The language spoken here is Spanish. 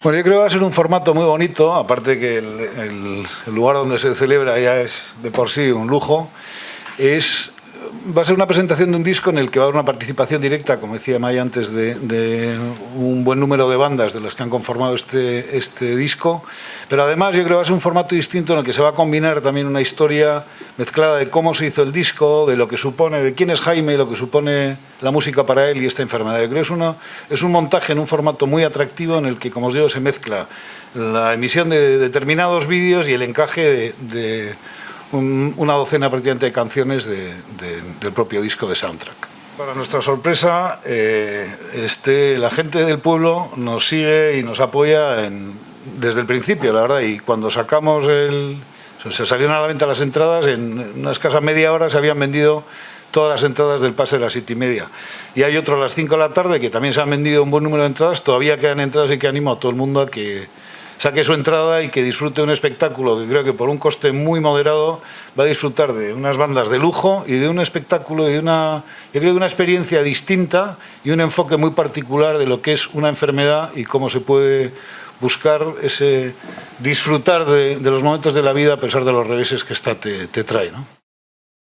Bueno, yo creo que va a ser un formato muy bonito, aparte que el lugar donde se celebra ya es de por sí un lujo. Va a ser una presentación de un disco en el que va a haber una participación directa, como decía Maya antes, de un buen número de bandas de las que han conformado este disco, pero además yo creo que va a ser un formato distinto en el que se va a combinar también una historia mezclada de cómo se hizo el disco, de lo que supone, de quién es Jaime y lo que supone la música para él y esta enfermedad. Yo creo que es un montaje en un formato muy atractivo en el que, como os digo, se mezcla la emisión de determinados vídeos y el encaje de una docena prácticamente de canciones del propio disco de soundtrack. Para nuestra sorpresa, la gente del pueblo nos sigue y nos apoya desde el principio, la verdad, y cuando sacamos se salieron a la venta las entradas, en una escasa media hora se habían vendido todas las entradas del pase de las 7:30. Y hay otro a las 5 de la tarde que también se han vendido un buen número de entradas, todavía quedan entradas y que animo a todo el mundo a que saque su entrada y que disfrute de un espectáculo que creo que por un coste muy moderado va a disfrutar de unas bandas de lujo y de un espectáculo y yo creo que una experiencia distinta y un enfoque muy particular de lo que es una enfermedad y cómo se puede buscar disfrutar de los momentos de la vida a pesar de los reveses que esta te trae, ¿no?